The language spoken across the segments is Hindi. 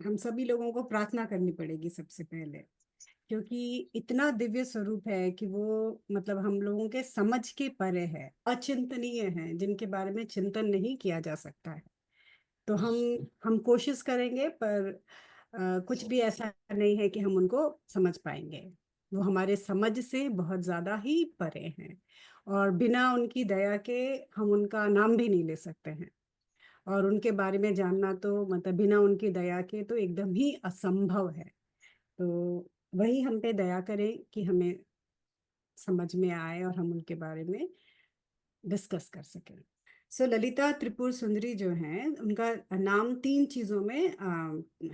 हम सभी लोगों को प्रार्थना करनी पड़ेगी सबसे पहले, क्योंकि इतना दिव्य स्वरूप है कि वो मतलब हम लोगों के समझ के परे है, अचिंतनीय है, जिनके बारे में चिंतन नहीं किया जा सकता है। तो हम कोशिश करेंगे, पर कुछ भी ऐसा नहीं है कि हम उनको समझ पाएंगे। वो हमारे समझ से बहुत ज्यादा ही परे हैं, और बिना उनकी दया के हम उनका नाम भी नहीं ले सकते हैं। और उनके बारे में जानना तो मतलब बिना उनकी दया के तो एकदम ही असंभव है। तो वही हम पे दया करें कि हमें समझ में आए और हम उनके बारे में डिस्कस कर सकें। सो ललिता त्रिपुर सुंदरी जो हैं, उनका नाम तीन चीजों में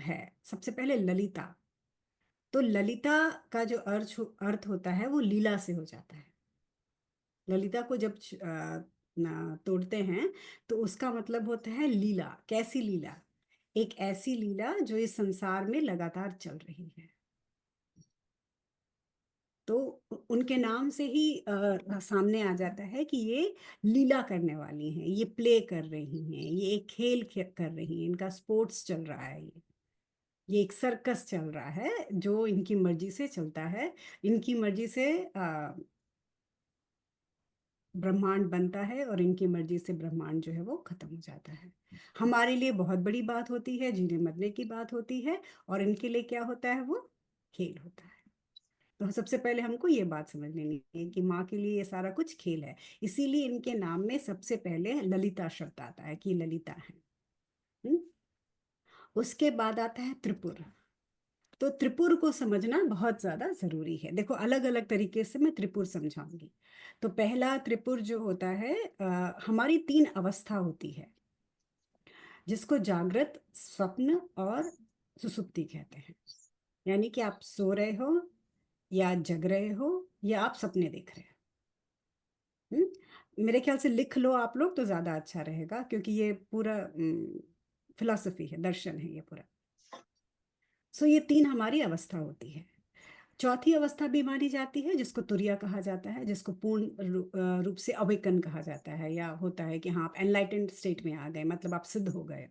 है। सबसे पहले ललिता। तो ललिता का जो अर्थ होता है वो लीला से हो जाता है। ललिता को जब तोड़ते हैं तो उसका मतलब होता है लीला। कैसी लीला? एक ऐसी लीला जो इस संसार में लगातार चल रही है। तो उनके नाम से ही सामने आ जाता है कि ये लीला करने वाली हैं, ये प्ले कर रही हैं, ये एक खेल कर रही हैं, इनका स्पोर्ट्स चल रहा है, ये एक सर्कस चल रहा है जो इनकी मर्जी से चलता है। इनकी मर्जी से ब्रह्मांड बनता है, और इनकी मर्जी से ब्रह्मांड जो है वो खत्म हो जाता है। हमारे लिए बहुत बड़ी बात होती है, जीने मरने की बात होती है, और इनके लिए क्या होता है? वो खेल होता है। तो सबसे पहले हमको ये बात समझ लेनी है कि माँ के लिए ये सारा कुछ खेल है। इसीलिए इनके नाम में सबसे पहले ललिता शब्द आता है कि ललिता है। हम्म? उसके बाद आता है त्रिपुर। तो त्रिपुर को समझना बहुत ज्यादा जरूरी है। देखो, अलग अलग तरीके से मैं त्रिपुर समझाऊंगी। तो पहला त्रिपुर जो होता है, हमारी तीन अवस्था होती है, जिसको जागृत, स्वप्न और सुसुप्ति कहते हैं। यानी कि आप सो रहे हो, या जग रहे हो, या आप सपने देख रहे हो। मेरे ख्याल से लिख लो आप लोग तो ज्यादा अच्छा रहेगा, क्योंकि ये पूरा फिलॉसफी है, दर्शन है ये पूरा। सो ये तीन हमारी अवस्था होती है। चौथी अवस्था भी मानी जाती है, जिसको तुरिया कहा जाता है, जिसको पूर्ण रूप से अवेकन कहा जाता है, या होता है कि हाँ आप एनलाइटेंड स्टेट में आ गए, मतलब आप सिद्ध हो गए।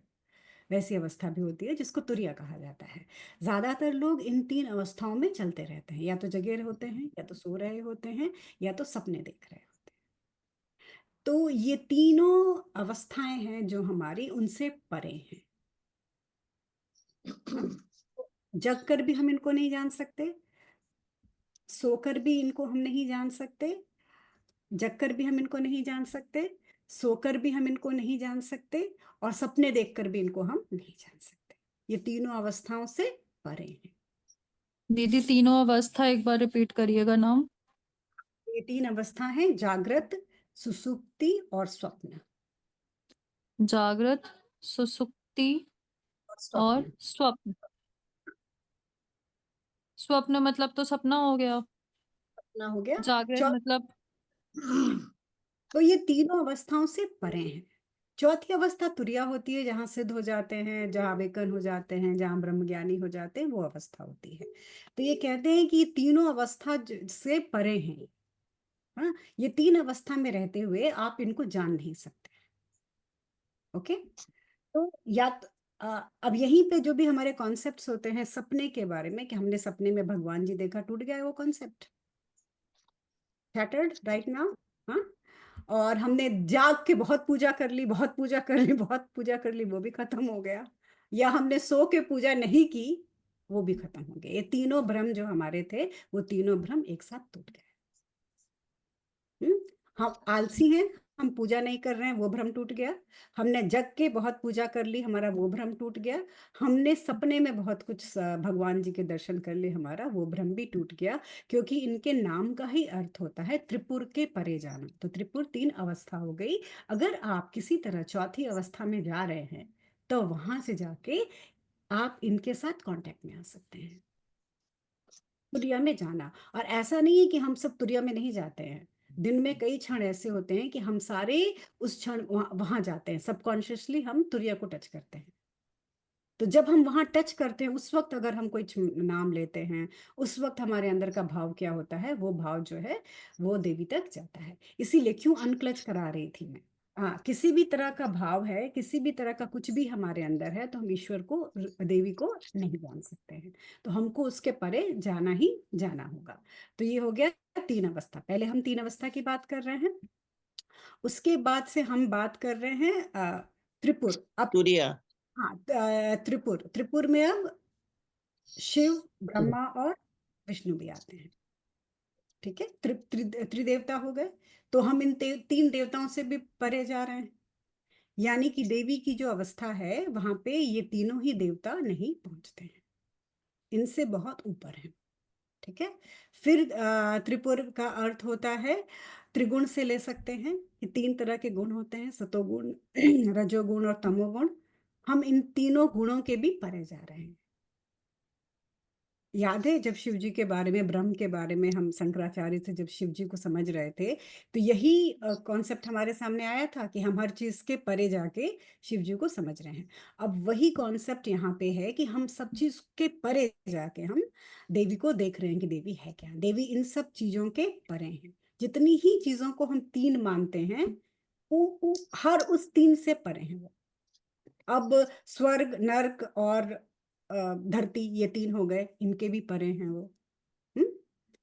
वैसी अवस्था भी होती है जिसको तुरिया कहा जाता है। ज्यादातर लोग इन तीन अवस्थाओं में चलते रहते हैं, या तो जगे होते हैं, या तो सो रहे होते हैं, या तो सपने देख रहे होते हैं। तो ये तीनों अवस्थाएं हैं जो हमारी उनसे परे हैं। हाँ? जग कर भी हम इनको नहीं जान सकते, सोकर भी इनको हम नहीं जान सकते, जगकर भी हम इनको नहीं जान सकते, सोकर भी हम इनको नहीं जान सकते, और सपने देखकर भी इनको हम नहीं जान सकते। ये तीनों अवस्थाओं से परे हैं। दीदी तीनों अवस्था एक बार रिपीट करिएगा नाम। ये तीन अवस्था हैं: जागृत, सुसुप्ति और स्वप्न। जागृत, सुसुप्ति और और स्वप्न। स्वप्न। स्वप्न मतलब तो सपना हो गया। ना हो गया। जागृत चौ मतलब। तो ये तीनों अवस्थाओं से परे हैं। चौथी अवस्था तुरिया होती है, जहाँ सिद्ध हो जाते हैं, जहाँ अवेकन हो जाते हैं, जहाँ ब्रह्मज्ञानी हो जाते हैं, वो अवस्था होती है। तो ये कहते हैं कि ये तीनों अवस्था से परे हैं। हाँ, ये तीन अवस्था में रहते हुए आप इनको जान नहीं सकते। ओके। तो या तो, अब यहीं पे जो भी हमारे कॉन्सेप्ट्स होते हैं सपने के बारे में, कि हमने सपने में भगवान जी देखा, टूट गया है वो कॉन्सेप्ट, शैटर्ड राइट नाउ। हाँ। और हमने जाग के बहुत पूजा कर ली, बहुत पूजा कर ली, बहुत पूजा कर ली, वो भी खत्म हो गया। या हमने सो के पूजा नहीं की, वो भी खत्म हो गया। ये तीनों भ्रम जो हमारे थे, वो तीनों भ्रम एक साथ टूट गए। हम्म। हम आलसी हैं, हम पूजा नहीं कर रहे हैं, वो भ्रम टूट गया। हमने जग के बहुत पूजा कर ली, हमारा वो भ्रम टूट गया। हमने सपने में बहुत कुछ भगवान जी के दर्शन कर लिए, हमारा वो भ्रम भी टूट गया। क्योंकि इनके नाम का ही अर्थ होता है त्रिपुर के परे जाना। तो त्रिपुर तीन अवस्था हो गई। अगर आप किसी तरह चौथी अवस्था में जा रहे हैं, तो वहां से जाके आप इनके साथ कांटेक्ट में आ सकते हैं। तुरिया में जाना, और ऐसा नहीं है कि हम सब तुरिया में नहीं जाते हैं। दिन में कई क्षण ऐसे होते हैं कि हम सारे उस क्षण वहां जाते हैं, सबकॉन्शियसली हम तुरिया को टच करते हैं। तो जब हम वहां टच करते हैं, उस वक्त अगर हम कोई नाम लेते हैं, उस वक्त हमारे अंदर का भाव क्या होता है? वो भाव जो है वो देवी तक जाता है। इसीलिए क्यों अनक्लच करा रही थी मैं, हाँ, किसी भी तरह का भाव है, किसी भी तरह का कुछ भी हमारे अंदर है, तो हम ईश्वर को, देवी को नहीं जान सकते हैं। तो हमको उसके परे जाना ही जाना होगा। तो ये हो गया 3 अवस्था। पहले हम 3 अवस्था की बात कर रहे हैं। उसके बाद से हम बात कर रहे हैं त्रिपुर। अब तुरिया। हाँ, त्रिपुर, त्रिपुर में अब शिव, ब्रह्मा और विष्णु भी आते हैं। ठीक है, त्रिदेवता हो गए। तो हम इन 3 देवताओं से भी परे जा रहे हैं। यानी कि देवी की जो अवस्था है वहां पे ये तीनों ही देवता नहीं पहुंचते हैं, इनसे बहुत ऊपर है। ठीक है। फिर त्रिपुर का अर्थ होता है, त्रिगुण से ले सकते हैं कि 3 तरह के गुण होते हैं, सतोगुण, रजोगुण और तमोगुण। हम इन तीनों गुणों के भी परे जा रहे हैं। याद है जब शिव जी के बारे में, ब्रह्म के बारे में हम शंकराचार्य से जब शिव जी को समझ रहे थे, तो यही कॉन्सेप्ट हमारे सामने आया था कि हम हर चीज के परे जाके शिव जी को समझ रहे हैं। अब वही कॉन्सेप्ट यहाँ पे है कि हम सब चीज के परे जाके हम देवी को देख रहे हैं कि देवी है क्या। देवी इन सब चीजों के परे हैं। जितनी ही चीजों को हम 3 मानते हैं, हर उस 3 से परे हैं वो। अब स्वर्ग, नर्क और धरती, ये 3 हो गए, इनके भी परे हैं वो। हम्म।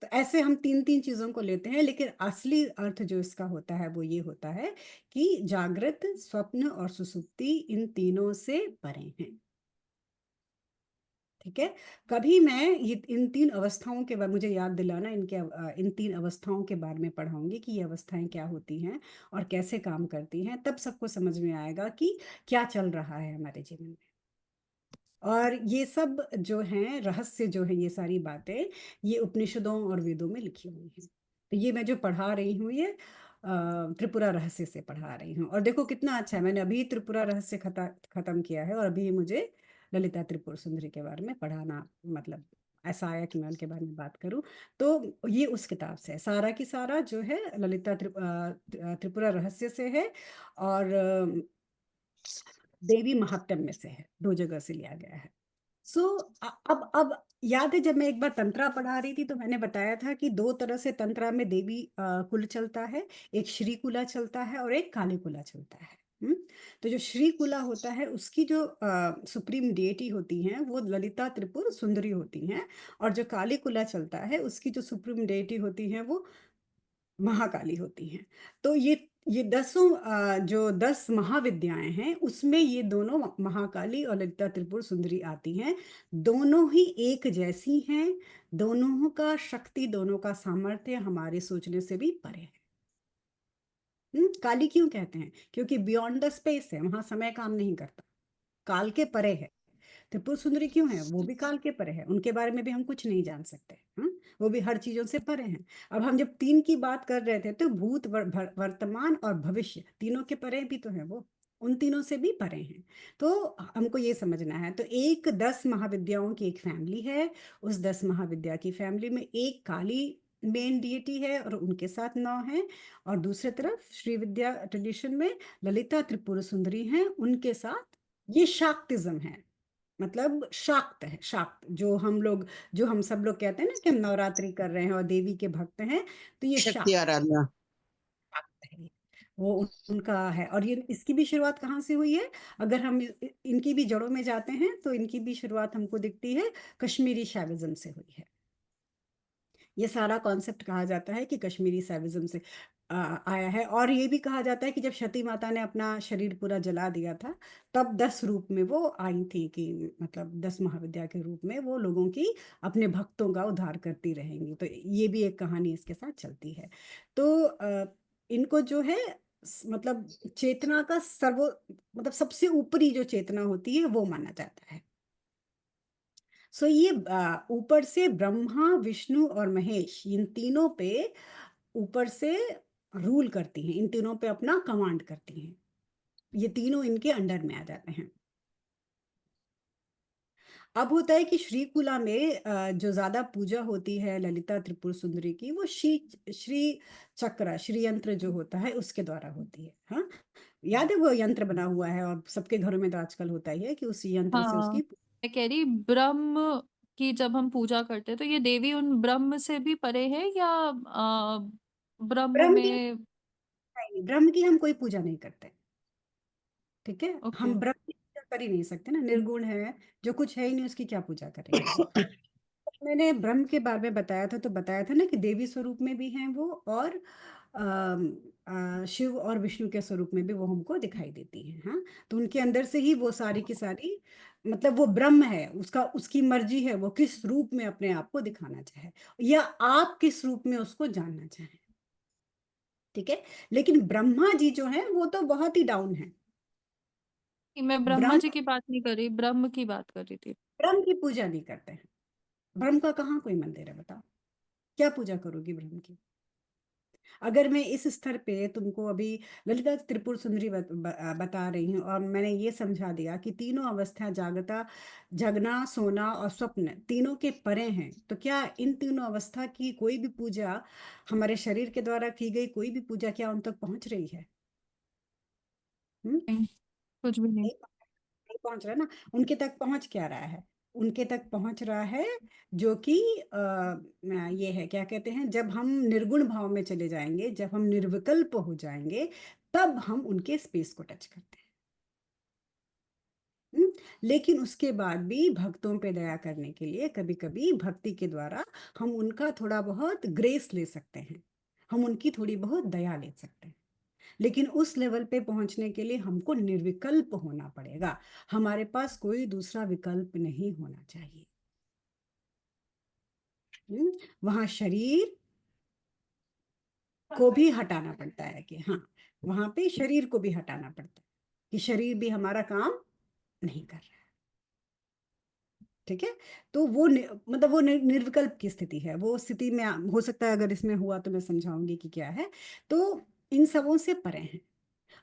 तो ऐसे हम 3 3 चीजों को लेते हैं, लेकिन असली अर्थ जो इसका होता है वो ये होता है कि जागृत, स्वप्न और सुसुप्ति इन तीनों से परे हैं। ठीक है। कभी मैं ये इन 3 अवस्थाओं के बारे, मुझे याद दिलाना, इन 3 अवस्थाओं के बारे में पढ़ाऊंगी कि ये अवस्थाएं क्या होती हैं और कैसे काम करती हैं। तब सबको समझ में आएगा कि क्या चल रहा है हमारे जीवन में। और ये सब जो हैं रहस्य, जो है ये सारी बातें, ये उपनिषदों और वेदों में लिखी हुई हैं। तो ये मैं जो पढ़ा रही हूँ, ये त्रिपुरा रहस्य से पढ़ा रही हूँ। और देखो कितना अच्छा है, मैंने अभी त्रिपुरा रहस्य खत्म किया है और अभी मुझे ललिता त्रिपुर सुंदरी के बारे में पढ़ाना, मतलब ऐसा आया कि मैं उनके बारे में बात करूं। तो ये उस किताब से है, सारा की सारा जो है ललिता त्रिपुरा रहस्य से है। और देवी महात्म्य में से है, 2 जगह से लिया गया है। सो अब याद है जब मैं एक बार तंत्रा पढ़ा रही थी तो मैंने बताया था कि 2 तरह से तंत्रा में देवी कुल चलता है। एक श्री कुला चलता है और एक काली कुला चलता है। तो जो श्री कुला होता है उसकी जो सुप्रीम डेटी होती हैं वो ललिता त्रिपुर सुंदरी होती हैं। और जो काली कुला चलता है उसकी जो सुप्रीम डेटी होती हैं वो महाकाली होती हैं। तो ये 10 जो 10 महाविद्याएं हैं उसमें ये दोनों महाकाली और ललिता त्रिपुर सुंदरी आती हैं। दोनों ही एक जैसी हैं। दोनों का शक्ति, दोनों का सामर्थ्य हमारे सोचने से भी परे है। काली क्यों कहते हैं? क्योंकि बियॉन्ड द स्पेस है, वहां समय काम नहीं करता, काल के परे है। त्रिपुर सुंदरी क्यों है? वो भी काल के परे है, उनके बारे में भी हम कुछ नहीं जान सकते। वो भी हर चीजों से परे हैं। अब हम जब 3 की बात कर रहे थे तो भूत, वर्तमान और भविष्य तीनों के परे भी तो है वो, उन तीनों से भी परे हैं। तो हमको ये समझना है। तो एक 10 महाविद्याओं की एक फैमिली है। उस 10 महाविद्या की फैमिली में एक काली मेन डीटी है और उनके साथ 9 हैं। और दूसरे तरफ श्री विद्या ट्रेडिशन में ललिता त्रिपुर सुंदरी हैं, उनके साथ ये शाक्तिज्म है। मतलब शाक्त है, शाक्त जो हम सब लोग कहते हैं ना कि हम नवरात्रि कर रहे हैं और देवी के भक्त हैं, तो ये शक्ति शाक्त आराधना। है। वो उनका है। और ये इसकी भी शुरुआत कहाँ से हुई है? अगर हम इनकी भी जड़ों में जाते हैं तो इनकी भी शुरुआत हमको दिखती है कश्मीरी शैविज्म से हुई है। ये सारा कॉन्सेप्ट कहा जाता है कि कश्मीरी शैविज्म से आया है। और ये भी कहा जाता है कि जब सती माता ने अपना शरीर पूरा जला दिया था, तब 10 रूप में वो आई थी, कि मतलब 10 महाविद्या के रूप में वो लोगों की, अपने भक्तों का उद्धार करती रहेंगी। तो ये भी एक कहानी इसके साथ चलती है। तो इनको जो है मतलब चेतना का मतलब सबसे ऊपरी जो चेतना होती है वो माना जाता है। सो ये ऊपर से ब्रह्मा, विष्णु और महेश, इन तीनों पे ऊपर से रूल करती हैं, इन तीनों पे अपना कमांड करती हैं। ये तीनों इनके अंडर में आ जाते हैं। अब होता है कि श्रीकुला में जो ज्यादा पूजा होती है ललिता त्रिपुर सुंदरी की, वो श्री श्री चक्र, श्री यंत्र जो होता है उसके द्वारा होती है। हाँ, याद है वो यंत्र बना हुआ है और सबके घरों में तो आजकल होता ही है कि उस यंत्र से हाँ, उसकी। मैं कह रही ब्रह्म की जब हम पूजा करते हैं तो ये देवी उन ब्रह्म से भी परे है या ब्रह्म ब्रह्म की में? ब्रह्म की हम कोई पूजा नहीं करते। ठीक है, ओके। हम ब्रह्म की पूजा कर ही नहीं सकते ना, निर्गुण है, जो कुछ है ही नहीं उसकी क्या पूजा करेंगे। मैंने ब्रह्म के बारे में बताया था, तो बताया था ना कि देवी स्वरूप में भी हैं वो, और शिव और विष्णु के स्वरूप में भी वो हमको दिखाई देती हैं। हाँ, तो उनके अंदर से ही वो सारी की सारी, मतलब वो ब्रह्म है, उसका उसकी मर्जी है वो किस रूप में अपने आप को दिखाना चाहे, या आप किस रूप में उसको जानना चाहें। ठीक है, लेकिन ब्रह्मा जी जो हैं वो तो बहुत ही डाउन है। कि मैं ब्रह्मा ब्रह्म जी की बात नहीं कर रही, ब्रह्म की बात कर रही थी। ब्रह्म की पूजा नहीं करते हैं। ब्रह्म का कहाँ कोई मंदिर है, बताओ, क्या पूजा करोगी ब्रह्म की। अगर मैं इस स्तर पे तुमको अभी ललिता त्रिपुर सुंदरी बता रही हूँ, और मैंने ये समझा दिया कि तीनों अवस्था, जागता, जगना, सोना और स्वप्न, तीनों के परे हैं, तो क्या इन तीनों अवस्था की कोई भी पूजा, हमारे शरीर के द्वारा की गई कोई भी पूजा, क्या उन तक पहुंच रही है? हम्म, नहीं, कुछ भी नहीं। नहीं, नहीं पहुंच रहा ना। उनके तक पहुंच क्या रहा है? उनके तक पहुंच रहा है जो कि ये है, क्या कहते हैं, जब हम निर्गुण भाव में चले जाएंगे, जब हम निर्विकल्प हो जाएंगे, तब हम उनके स्पेस को टच करते हैं। लेकिन उसके बाद भी भक्तों पे दया करने के लिए कभी कभी भक्ति के द्वारा हम उनका थोड़ा बहुत ग्रेस ले सकते हैं, हम उनकी थोड़ी बहुत दया ले सकते हैं। लेकिन उस लेवल पे पहुंचने के लिए हमको निर्विकल्प होना पड़ेगा, हमारे पास कोई दूसरा विकल्प नहीं होना चाहिए। वहां शरीर को भी हटाना पड़ता है, कि हाँ, वहां पे शरीर को भी हटाना पड़ता है, कि शरीर भी हमारा काम नहीं कर रहा है। ठीक है, तो वो मतलब वो निर्विकल्प की स्थिति है, वो स्थिति में हो सकता है, अगर इसमें हुआ तो मैं समझाऊंगी कि क्या है। तो इन सबों से परे हैं।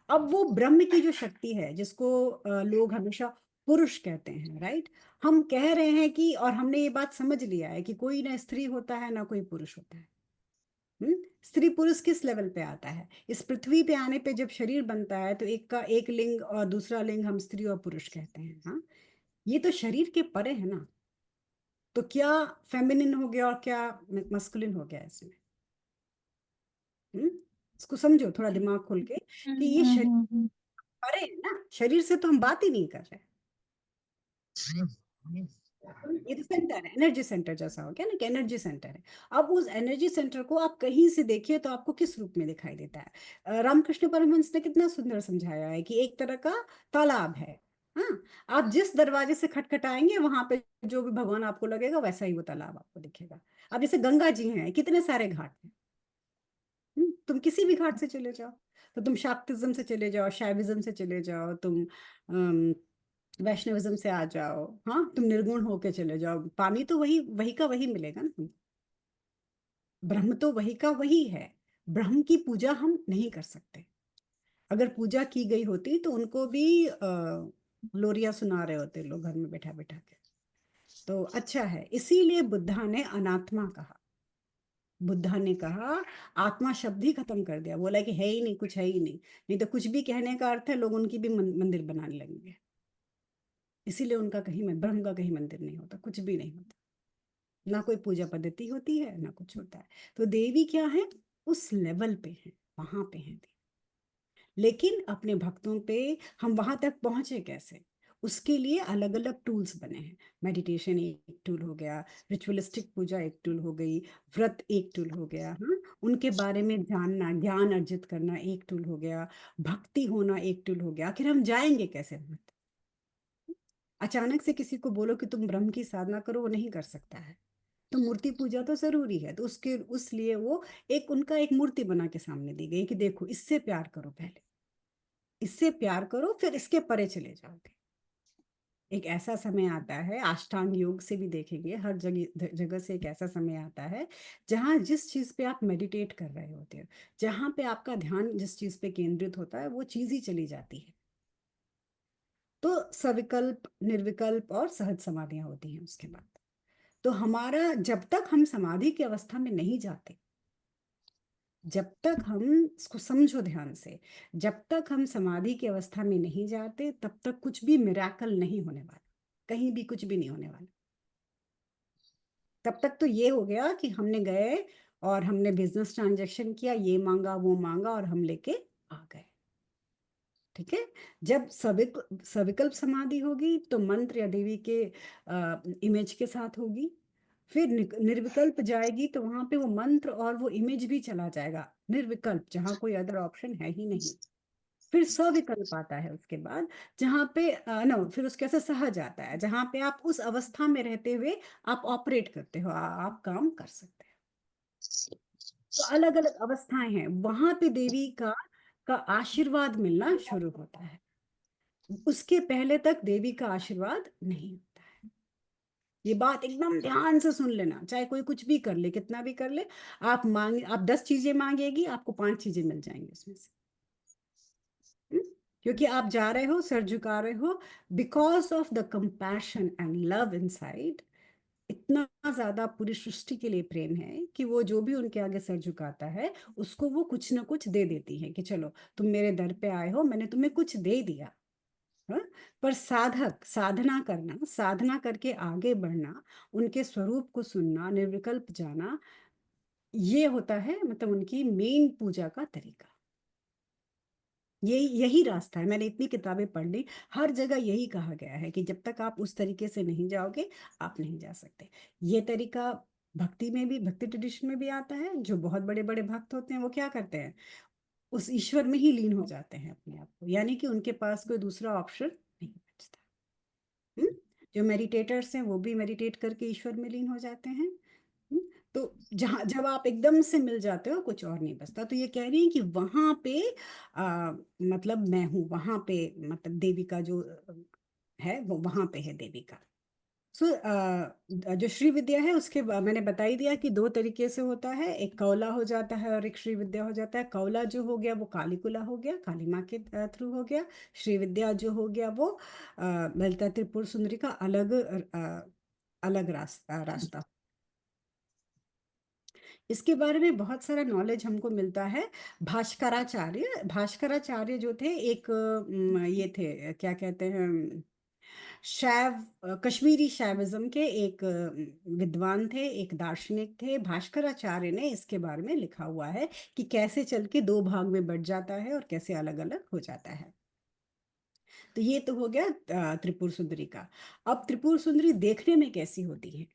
अब वो ब्रह्म की जो शक्ति है, जिसको लोग हमेशा पुरुष कहते हैं, राइट, हम कह रहे हैं कि, और हमने ये बात समझ लिया है कि कोई ना स्त्री होता है ना कोई पुरुष होता है। स्त्री पुरुष किस लेवल पे आता है? इस पृथ्वी पे आने पे जब शरीर बनता है, तो एक का एक लिंग और दूसरा लिंग हम स्त्री और पुरुष कहते हैं। हाँ, ये तो शरीर के परे है ना। तो क्या फेमिनिन हो गया और क्या मस्कुलिन हो गया इसमें? हम्म इसको समझो थोड़ा दिमाग खोल के, कि ये शरीर हम्म। परे है ना, शरीर से तो हम बात ही नहीं कर रहे। ये तो सेंटर है, एनर्जी सेंटर जैसा हो गया ना, कि एनर्जी सेंटर है। अब उस एनर्जी सेंटर को आप कहीं से देखिए तो आपको किस रूप में दिखाई देता है? रामकृष्ण परमहंस ने कितना सुंदर समझाया है कि एक तरह का तालाब है। हाँ, आप जिस दरवाजे से खटखटाएंगे वहां पे जो भी भगवान आपको लगेगा, वैसा ही वो तालाब आपको दिखेगा। अब जैसे गंगा जी हैं, कितने सारे घाट हैं। तुम किसी भी घाट से चले जाओ, तो तुम शाक्तिज्म से चले जाओ, शैविज्म से चले जाओ, तुम वैष्णविज्म से आ जाओ, हाँ, तुम निर्गुण होके चले जाओ, पानी तो वही वही का वही मिलेगा ना। ब्रह्म तो वही का वही है। ब्रह्म की पूजा हम नहीं कर सकते। अगर पूजा की गई होती तो उनको भी लोरिया सुना रहे होते लोग घर में बैठा बैठा के। तो अच्छा है, इसीलिए बुद्धा ने अनात्मा कहा। बुद्धा ने कहा, आत्मा शब्द ही खत्म कर दिया, बोला कि है ही नहीं, कुछ है ही नहीं। नहीं तो कुछ भी कहने का अर्थ है, लोग उनकी भी मंदिर बनाने लगेंगे। इसीलिए उनका कहीं ब्रह्म का कहीं मंदिर नहीं होता, कुछ भी नहीं होता, ना कोई पूजा पद्धति होती है ना कुछ होता है। तो देवी क्या है? उस लेवल पे है, वहां पे है देवी। लेकिन अपने भक्तों पे हम वहां तक पहुंचे कैसे? उसके लिए अलग अलग टूल्स बने हैं। मेडिटेशन एक टूल हो गया, रिचुअलिस्टिक पूजा एक टूल हो गई, व्रत एक टूल हो गया, हाँ, उनके बारे में जानना, ज्ञान अर्जित करना एक टूल हो गया, भक्ति होना एक टूल हो गया। आखिर हम जाएंगे कैसे वहां तक? अचानक से किसी को बोलो कि तुम ब्रह्म की साधना करो, वो नहीं कर सकता है। तो मूर्ति पूजा तो जरूरी है, तो उसके उस लिए वो एक उनका एक मूर्ति बना के सामने दी गई कि देखो, इससे प्यार करो, पहले इससे प्यार करो, फिर इसके परे चले जाओगे। एक ऐसा समय आता है, अष्टांग योग से भी देखेंगे, हर जगह जगह से एक ऐसा समय आता है जहाँ जिस चीज पे आप मेडिटेट कर रहे होते हो, जहाँ पे आपका ध्यान जिस चीज पे केंद्रित होता है, वो चीज ही चली जाती है। तो सविकल्प, निर्विकल्प और सहज समाधियां होती हैं उसके बाद। तो हमारा, जब तक हम समाधि की अवस्था में नहीं जाते, जब तक हम, इसको समझो ध्यान से, जब तक हम समाधि की अवस्था में नहीं जाते, तब तक कुछ भी मिराकल नहीं होने वाला, कहीं भी कुछ भी नहीं होने वाला। तब तक तो ये हो गया कि हमने गए और हमने बिजनेस ट्रांजैक्शन किया, ये मांगा वो मांगा और हम लेके आ गए। ठीक है। जब सविकल्प समाधि होगी तो मंत्र या देवी के इमेज के साथ होगी। फिर निर्विकल्प जाएगी तो वहां पे वो मंत्र और वो इमेज भी चला जाएगा, निर्विकल्प जहाँ कोई अदर ऑप्शन है ही नहीं। फिर सविकल्प आता है उसके बाद, जहाँ पे नो, फिर उसके से सहज आता है, जहाँ पे आप उस अवस्था में रहते हुए आप ऑपरेट करते हो, आप काम कर सकते हैं। तो अलग अलग अवस्थाएं हैं, वहां पे देवी का आशीर्वाद मिलना शुरू होता है। उसके पहले तक देवी का आशीर्वाद नहीं होता है। ये बात एकदम ध्यान से सुन लेना, चाहे कोई कुछ भी कर ले, कितना भी कर ले। आप 10 चीजें मांगेगी, आपको 5 चीजें मिल जाएंगी उसमें से। हम्म? क्योंकि आप जा रहे हो, सर झुका रहे हो, because of the compassion and love inside. इतना ज्यादा पूरी सृष्टि के लिए प्रेम है कि वो जो भी उनके आगे सर झुकाता है उसको वो कुछ ना कुछ दे देती है, कि चलो तुम मेरे दर पे आए हो, मैंने तुम्हें कुछ दे दिया। हाँ? पर साधक साधना करना, साधना करके आगे बढ़ना, उनके स्वरूप को सुनना, निर्विकल्प जाना, ये होता है मतलब उनकी मेन पूजा का तरीका। यही रास्ता है। मैंने इतनी किताबें पढ़ ली, हर जगह यही कहा गया है कि जब तक आप उस तरीके से नहीं जाओगे आप नहीं जा सकते। ये तरीका भक्ति में भी, भक्ति ट्रेडिशन में भी आता है। जो बहुत बड़े बड़े भक्त होते हैं वो क्या करते हैं, उस ईश्वर में ही लीन हो जाते हैं अपने आप को, यानी कि उनके पास कोई दूसरा ऑप्शन नहीं बचता। हम्म? जो मेडिटेटर्स हैं वो भी मेडिटेट करके ईश्वर में लीन हो जाते हैं। हम्म? तो जहाँ जब आप एकदम से मिल जाते हो कुछ और नहीं बचता। तो ये कह रही है कि वहां पे मतलब मैं हूँ वहां पे, मतलब देवी का जो है वो वहां पे है देवी का। सो जो श्री विद्या है उसके मैंने बता ही दिया कि 2 तरीके से होता है, एक कौला हो जाता है और एक श्री विद्या हो जाता है। कौला जो हो गया वो कालीकुला हो गया, काली माँ के थ्रू हो गया। श्री विद्या जो हो गया वो ललिता त्रिपुर सुंदरी का अलग रास्ता। इसके बारे में बहुत सारा नॉलेज हमको मिलता है। भास्कराचार्य जो थे एक ये थे, क्या कहते हैं, शैव कश्मीरी शैविज्म के एक विद्वान थे, एक दार्शनिक थे। भास्कराचार्य ने इसके बारे में लिखा हुआ है कि कैसे चल के 2 भाग में बढ़ जाता है और कैसे अलग अलग हो जाता है। तो ये तो हो गया त्रिपुर सुंदरी का। अब त्रिपुर सुंदरी देखने में कैसी होती है?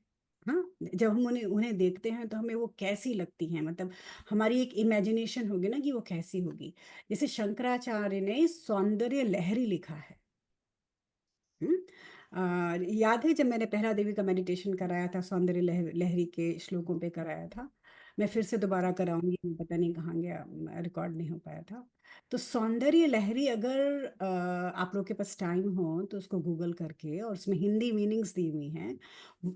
हाँ, जब हम उन्हें उन्हें देखते हैं तो हमें वो कैसी लगती हैं, मतलब हमारी एक इमेजिनेशन होगी ना कि वो कैसी होगी। जैसे शंकराचार्य ने सौंदर्य लहरी लिखा है। हम्म? याद है जब मैंने पहला देवी का मेडिटेशन कराया था, सौंदर्य लहरी के श्लोकों पे कराया था। मैं फिर से दोबारा कराऊंगी, पता नहीं कहाँ गया, रिकॉर्ड नहीं हो पाया था। तो सौंदर्य लहरी अगर आप लोग के पास टाइम हो तो उसको गूगल करके, और उसमें हिंदी मीनिंग्स दी हुई हैं,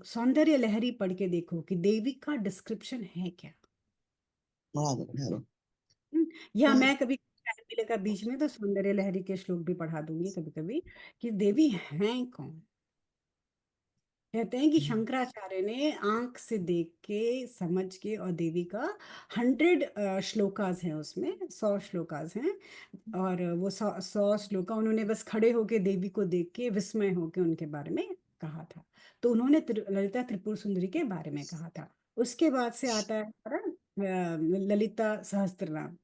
सौंदर्य लहरी पढ़ के देखो कि देवी का डिस्क्रिप्शन है क्या। हाँ, हम्म, या मैं कभी टाइम मिलेगा बीच में तो सौंदर्य लहरी के श्लोक भी पढ़ा दूंगी कभी कभी, कि देवी हैं कौन। कहते हैं कि शंकराचार्य ने आंख से देख के समझ के, और देवी का 100 श्लोकास हैं, उसमें 100 श्लोकास हैं। और वो 100 श्लोका उन्होंने बस खड़े होके देवी को देख के विस्मय होके उनके बारे में कहा था। तो उन्होंने ललिता त्रिपुर सुंदरी के बारे में कहा था। उसके बाद से आता है हमारा ललिता सहस्त्रनाम,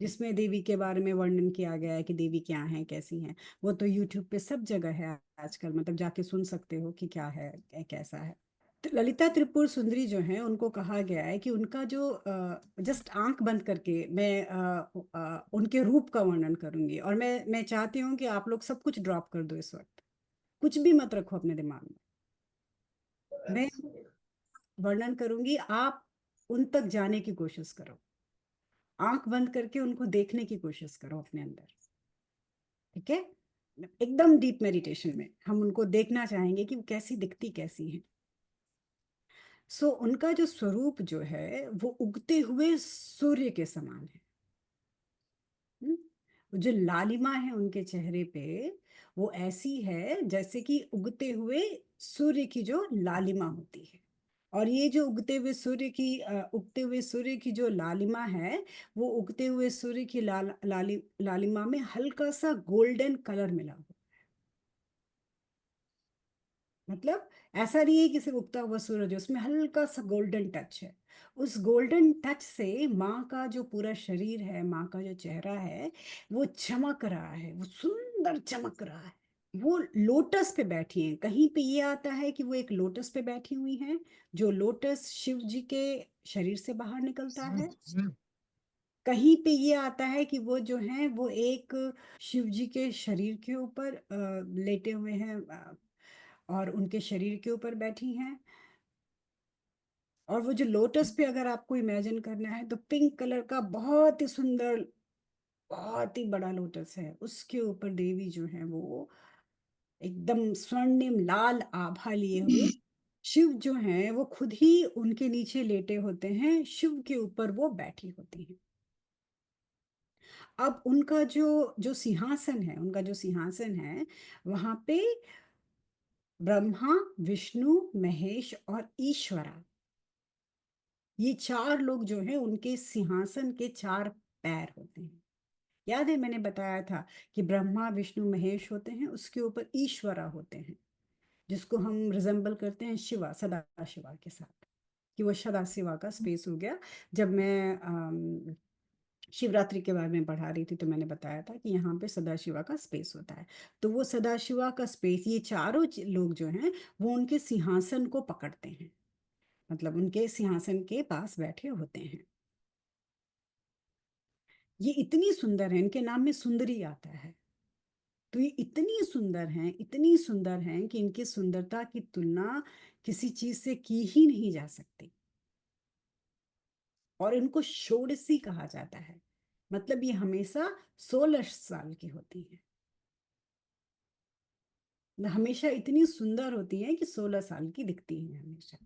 जिसमें देवी के बारे में वर्णन किया गया है कि देवी क्या है, कैसी हैं। वो तो यूट्यूब पे सब जगह है आजकल, मतलब जाके सुन सकते हो कि क्या है, कैसा है। तो ललिता त्रिपुर सुंदरी जो है उनको कहा गया है कि उनका जो जस्ट आंख बंद करके मैं उनके रूप का वर्णन करूंगी, और मैं चाहती हूँ कि आप लोग सब कुछ ड्रॉप कर दो इस वक्त, कुछ भी मत रखो अपने दिमाग में। मैं वर्णन करूंगी, आप उन तक जाने की कोशिश करो, आंख बंद करके उनको देखने की कोशिश करो अपने अंदर। ठीक है। एकदम डीप मेडिटेशन में हम उनको देखना चाहेंगे कि वो कैसी दिखती कैसी है। सो उनका जो स्वरूप जो है वो उगते हुए सूर्य के समान है। हम्म? वो जो लालिमा है उनके चेहरे पे, वो ऐसी है जैसे कि उगते हुए सूर्य की जो लालिमा होती है। और ये जो उगते हुए सूर्य की जो लालिमा है, वो उगते हुए सूर्य की लालिमा में हल्का सा गोल्डन कलर मिला हुआ। मतलब ऐसा नहीं है कि सिर्फ उगता हुआ सूरज है, उसमें हल्का सा गोल्डन टच है। उस गोल्डन टच से माँ का जो पूरा शरीर है, माँ का जो चेहरा है, वो चमक रहा है, वो सुंदर चमक रहा है। वो लोटस पे बैठी हैं। कहीं पे ये आता है कि वो एक लोटस पे बैठी हुई हैं, जो लोटस शिव जी के शरीर से बाहर निकलता है। कहीं पे ये आता है कि वो जो है वो एक शिव जी के शरीर के ऊपर लेटे हुए हैं, और उनके शरीर के ऊपर बैठी हैं। और वो जो लोटस पे अगर आपको इमेजिन करना है तो पिंक कलर का बहुत ही सुंदर, बहुत ही बड़ा लोटस है, उसके ऊपर देवी जो है वो एकदम स्वर्णिम लाल आभा लिए हुए, शिव जो हैं वो खुद ही उनके नीचे लेटे होते हैं, शिव के ऊपर वो बैठी होती हैं। अब उनका जो जो सिंहासन है, उनका जो सिंहासन है, वहां पे ब्रह्मा, विष्णु, महेश और ईश्वरा, ये चार लोग जो हैं उनके सिंहासन के चार पैर होते हैं। याद है मैंने बताया था कि ब्रह्मा, विष्णु, महेश होते हैं, उसके ऊपर ईश्वरा होते हैं, जिसको हम रिजेंबल करते हैं शिवा, सदा शिवा के साथ, कि वो सदा शिवा का स्पेस हो गया। जब मैं शिवरात्रि के बारे में पढ़ा रही थी तो मैंने बताया था कि यहाँ पे सदाशिवा का स्पेस होता है। तो वो सदाशिवा का स्पेस, ये चारों लोग जो हैं वो उनके सिंहासन को पकड़ते हैं, मतलब उनके सिंहासन के पास बैठे होते हैं। ये इतनी सुंदर है, इनके नाम में सुंदरी आता है। तो ये इतनी सुंदर हैं, इतनी सुंदर हैं कि इनकी सुंदरता की तुलना किसी चीज से की ही नहीं जा सकती। और इनको षोडशी कहा जाता है, मतलब ये हमेशा 16 साल की होती हैं। हमेशा इतनी सुंदर होती हैं कि 16 साल की दिखती हैं हमेशा।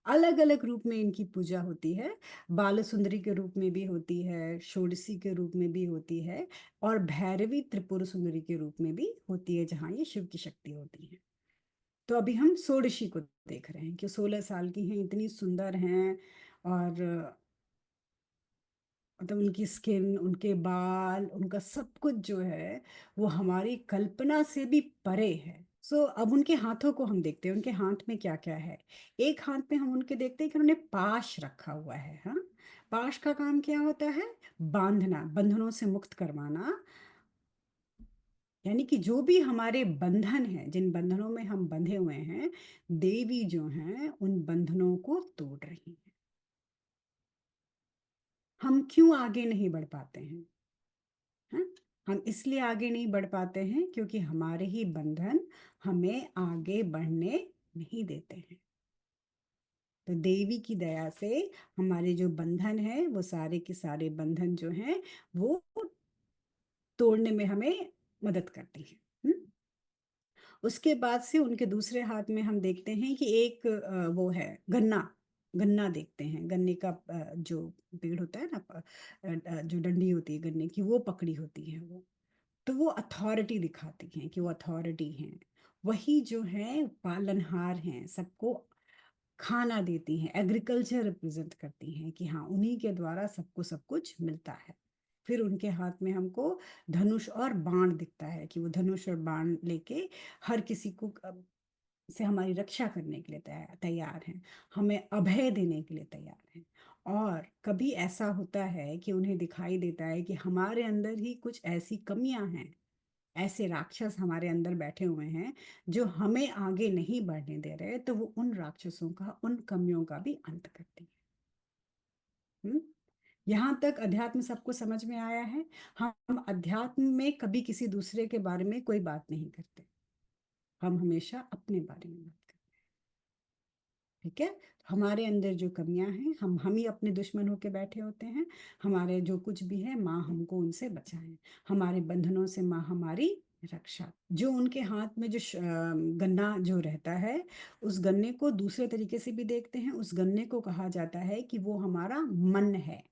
अलग अलग रूप में इनकी पूजा होती है। बाल सुंदरी के रूप में भी होती है, षोडशी के रूप में भी होती है, और भैरवी त्रिपुर सुंदरी के रूप में भी होती है, जहाँ ये शिव की शक्ति होती है। तो अभी हम षोडशी को देख रहे हैं कि 16 साल की हैं, इतनी सुंदर हैं। और मतलब उनकी स्किन, उनके बाल, उनका सब कुछ जो है वो हमारी कल्पना से भी परे है। अब उनके हाथों को हम देखते हैं, उनके हाथ में क्या क्या है। एक हाथ में हम उनके देखते हैं कि उन्होंने पाश रखा हुआ है। हाँ, पाश का काम क्या होता है? बांधना, बंधनों से मुक्त करवाना। यानी कि जो भी हमारे बंधन हैं, जिन बंधनों में हम बंधे हुए हैं, देवी जो हैं उन बंधनों को तोड़ रही हैं। हम क्यों आगे नहीं बढ़ पाते हैं? हाँ, हम इसलिए आगे नहीं बढ़ पाते हैं क्योंकि हमारे ही बंधन हमें आगे बढ़ने नहीं देते हैं। तो देवी की दया से हमारे जो बंधन है, वो सारे के सारे बंधन जो हैं वो तोड़ने में हमें मदद करती है। उसके बाद से उनके दूसरे हाथ में हम देखते हैं कि एक वो है गन्ना, गन्ना देखते हैं। गन्ने का जो पेड़ होता है ना, जो डंडी होती है गन्ने की, वो पकड़ी होती है वो। तो वो अथॉरिटी दिखाती हैं कि वो अथॉरिटी हैं, वही जो है पालनहार हैं, सबको खाना देती हैं, एग्रीकल्चर रिप्रेजेंट करती हैं कि हाँ उन्हीं के द्वारा सबको सब कुछ मिलता है। फिर उनके हाथ में हमको धनुष और बाण दिखता है कि वो धनुष और बाण लेके हर किसी को से हमारी रक्षा करने के लिए तैयार हैं, हमें अभय देने के लिए तैयार हैं। और कभी ऐसा होता है कि उन्हें दिखाई देता है कि हमारे अंदर ही कुछ ऐसी कमियां हैं, ऐसे राक्षस हमारे अंदर बैठे हुए हैं जो हमें आगे नहीं बढ़ने दे रहे, तो वो उन राक्षसों का, उन कमियों का भी अंत करती है। यहाँ तक अध्यात्म सबको समझ में आया है? हम अध्यात्म में कभी किसी दूसरे के बारे में कोई बात नहीं करते, हम हमेशा अपने बारे में बात करते हैं। ठीक है, हमारे अंदर जो कमियां हैं, हम ही अपने दुश्मन होके बैठे होते हैं। हमारे जो कुछ भी है, माँ हमको उनसे बचाए, हमारे बंधनों से माँ हमारी रक्षा। जो उनके हाथ में जो गन्ना जो रहता है, उस गन्ने को दूसरे तरीके से भी देखते हैं। उस गन्ने को कहा जाता है कि वो हमारा मन है,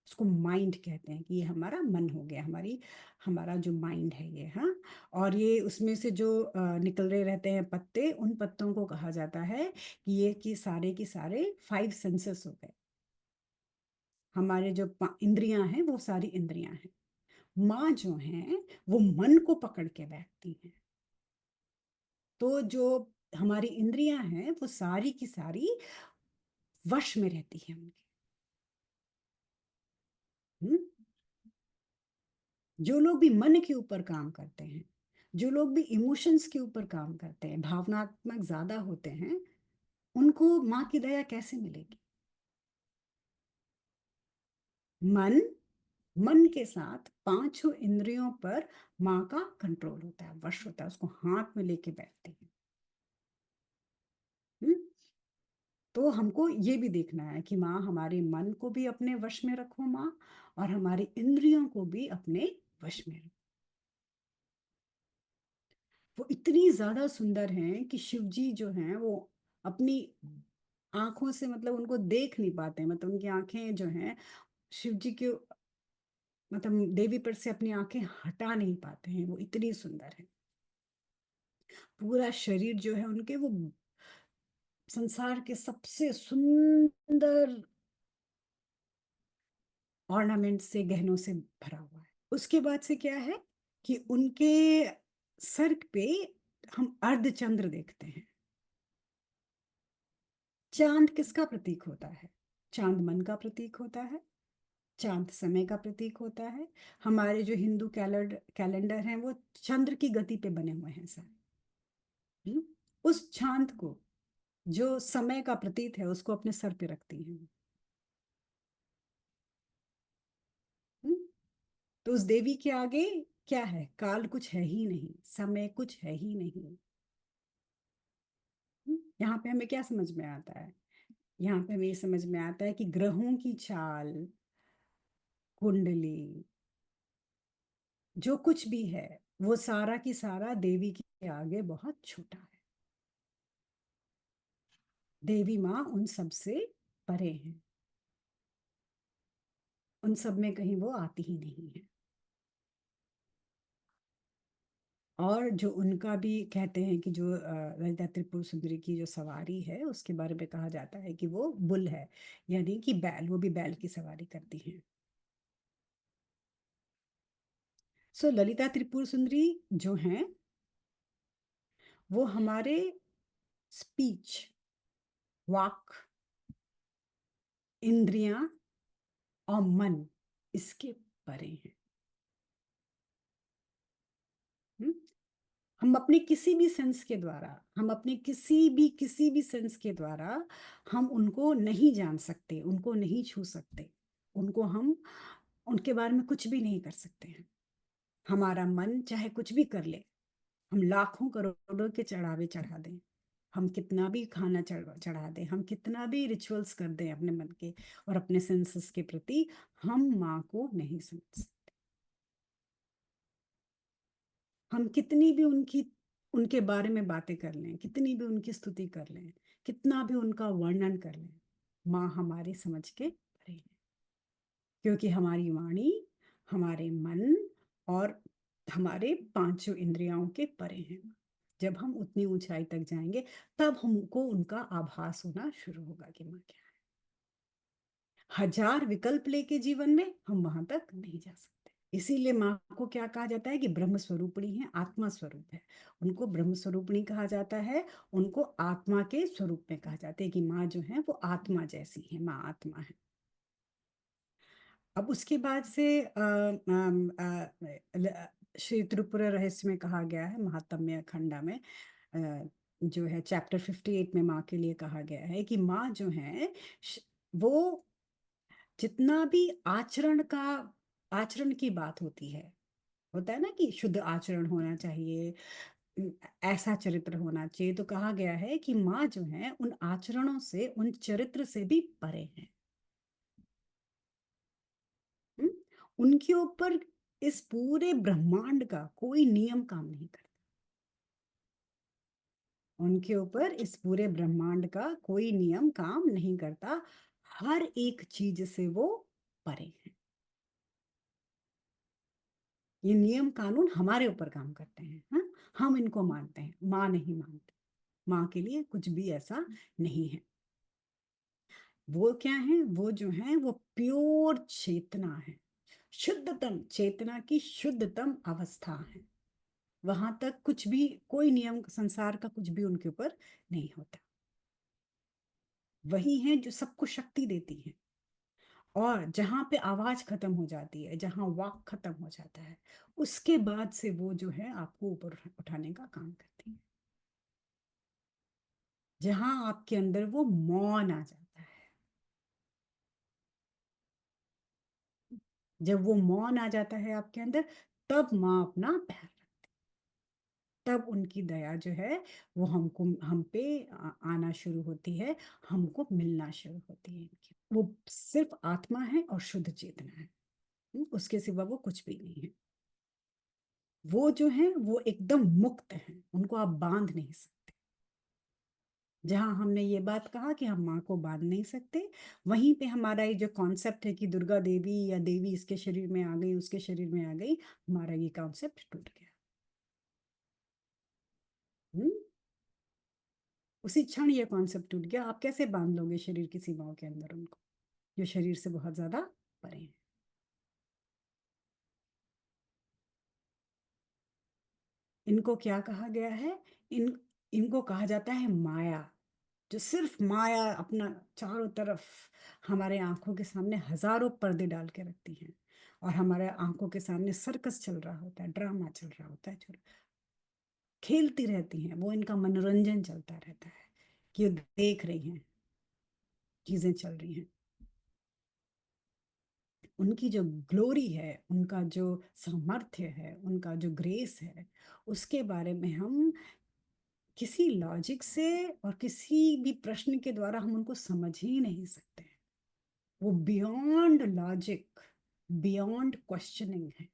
उसको माइंड कहते हैं, कि ये हमारा मन हो गया, हमारा जो माइंड है ये। हाँ, और ये उसमें से जो निकल रहे रहते हैं पत्ते, उन पत्तों को कहा जाता है कि ये कि सारे 5 सेंसेस हो गए। हमारे जो इंद्रियां हैं वो सारी इंद्रियां हैं। माँ जो हैं वो मन को पकड़ के बैठती हैं। तो जो हमारी इंद्रियां हैं वो सारी की सारी वश में रहती है उनके। जो लोग भी मन के ऊपर काम करते हैं, जो लोग भी इमोशंस के ऊपर काम करते हैं, भावनात्मक ज्यादा होते हैं, उनको माँ की दया कैसे मिलेगी? मन, मन के साथ पांचों इंद्रियों पर माँ का कंट्रोल होता है, वश होता है, उसको हाथ में लेके बैठते हैं। तो हमको ये भी देखना है कि माँ हमारे मन को भी अपने वश में रखो माँ, और हमारी इंद्रियों को भी अपने वश में रखो। वो इतनी ज्यादा सुंदर हैं कि शिव जी जो हैं वो अपनी आंखों से, मतलब उनको देख नहीं पाते, मतलब उनकी आंखें जो हैं शिव जी के, मतलब देवी पर से अपनी आंखें हटा नहीं पाते हैं, वो इतनी सुंदर है। पूरा शरीर जो है उनके वो संसार के सबसे सुंदर ऑर्नामेंट से, गहनों से भरा हुआ है। उसके बाद से क्या है कि उनके सर पे हम अर्धचंद्र देखते हैं। चांद किसका प्रतीक होता है? चांद मन का प्रतीक होता है, चांद समय का प्रतीक होता है। हमारे जो हिंदू कैलेंडर हैं वो चंद्र की गति पे बने हुए हैं सर। उस चांद को, जो समय का प्रतीक है, उसको अपने सर पे रखती हैं। हम्म, तो उस देवी के आगे क्या है? काल कुछ है ही नहीं, समय कुछ है ही नहीं। यहाँ पे हमें क्या समझ में आता है? यहाँ पे हमें ये समझ में आता है कि ग्रहों की चाल, कुंडली, जो कुछ भी है, वो सारा की सारा देवी के आगे बहुत छोटा है। देवी माँ उन सब से परे हैं, उन सब में कहीं वो आती ही नहीं है। और जो उनका भी कहते हैं कि जो ललिता त्रिपुर सुंदरी की जो सवारी है उसके बारे में कहा जाता है कि वो बुल है, यानी कि बैल, वो भी बैल की सवारी करती हैं। सो ललिता त्रिपुर सुंदरी जो हैं वो हमारे स्पीच, वाक, इंद्रियां और मन, इसके परे हैं। हम्म? हम अपने किसी भी सेंस के द्वारा, हम अपने किसी भी सेंस के द्वारा हम उनको नहीं जान सकते, उनको नहीं छू सकते, उनको हम, उनके बारे में कुछ भी नहीं कर सकते हैं। हमारा मन चाहे कुछ भी कर ले, हम लाखों करोड़ों के चढ़ावे चढ़ा दें, हम कितना भी खाना चढ़ा दें, हम कितना भी रिचुअल्स कर दें अपने मन के और अपने सेंसेस के प्रति, हम माँ को नहीं समझ सकते। हम कितनी भी उनके बारे में बातें कर लें, कितनी भी उनकी स्तुति कर लें, कितना भी उनका वर्णन कर लें, माँ हमारे समझ के परे है। क्योंकि हमारी वाणी, हमारे मन और हमारे पांचों इंद्रियों के परे हैं। जब हम उतनी ऊंचाई तक जाएंगे तब हमको उनका आभास होना शुरू होगा कि माँ क्या है। हजार विकल्प लेके जीवन में हम वहां तक नहीं जा सकते। इसीलिए माँ को क्या कहा जाता है कि ब्रह्म स्वरूपणी है, आत्मा स्वरूप है। उनको ब्रह्म स्वरूपणी कहा जाता है, उनको आत्मा के स्वरूप में कहा जाता है कि माँ जो है वो आत्मा जैसी है, माँ आत्मा है। अब उसके बाद से श्री त्रिपुरा रहस्य में कहा गया है, महात्म्य खंडा में जो है चैप्टर 58 में माँ के लिए कहा गया है कि माँ जो है वो जितना भी आचरण की बात होती है, होता है ना कि शुद्ध आचरण होना चाहिए, ऐसा चरित्र होना चाहिए, तो कहा गया है कि माँ जो है उन आचरणों से, उन चरित्र से भी परे है। हम्म? उनके ऊपर इस पूरे ब्रह्मांड का कोई नियम काम नहीं करता। उनके ऊपर इस पूरे ब्रह्मांड का कोई नियम काम नहीं करता। हर एक चीज से वो परे है। ये नियम कानून हमारे ऊपर काम करते हैं, हाँ? हम इनको मानते हैं, माँ नहीं मानते। माँ के लिए कुछ भी ऐसा नहीं है। वो क्या है? वो जो है वो प्योर चेतना है, शुद्धतम चेतना की शुद्धतम अवस्था है। वहां तक कुछ भी, कोई नियम संसार का कुछ भी उनके ऊपर नहीं होता। वही है जो सबको शक्ति देती है। और जहां पे आवाज खत्म हो जाती है, जहां वाक खत्म हो जाता है, उसके बाद से वो जो है आपको ऊपर उठाने का काम करती है। जहां आपके अंदर वो मौन आ जाता है, जब वो मौन आ जाता है आपके अंदर, तब माँ अपना पैर रखती है। तब उनकी दया जो है वो हमको, हम पे आना शुरू होती है, हमको मिलना शुरू होती है इनकी। वो सिर्फ आत्मा है और शुद्ध चेतना है। उसके सिवा वो कुछ भी नहीं है। वो जो है वो एकदम मुक्त है, उनको आप बांध नहीं सकते। जहां हमने ये बात कहा कि हम माँ को बांध नहीं सकते, वहीं पे हमारा ये जो कॉन्सेप्ट है कि दुर्गा देवी या देवी इसके शरीर में आ गई, उसके शरीर में आ गई, हमारा ये कॉन्सेप्ट टूट गया। हम्म उसी क्षण ये कॉन्सेप्ट टूट गया। आप कैसे बांध लोगे शरीर की सीमाओं के अंदर उनको, जो शरीर से बहुत ज्यादा परे हैं। इनको क्या कहा गया है? इनको कहा जाता है माया। जो सिर्फ माया अपना चारों तरफ हमारे आंखों के सामने हजारों पर्दे डाल के रखती है, और हमारे आंखों के सामने सर्कस चल रहा होता है, ड्रामा चल रहा होता है, खेलती रहती हैं। वो इनका मनोरंजन चलता रहता है कि वो देख रही हैं, चीजें चल रही हैं। उनकी जो ग्लोरी है, उनका जो सामर्थ्य है, उनका जो ग्रेस है, उसके बारे में हम किसी लॉजिक से और किसी भी प्रश्न के द्वारा हम उनको समझ ही नहीं सकते। वो बियॉन्ड लॉजिक, बियॉन्ड क्वेश्चनिंग है।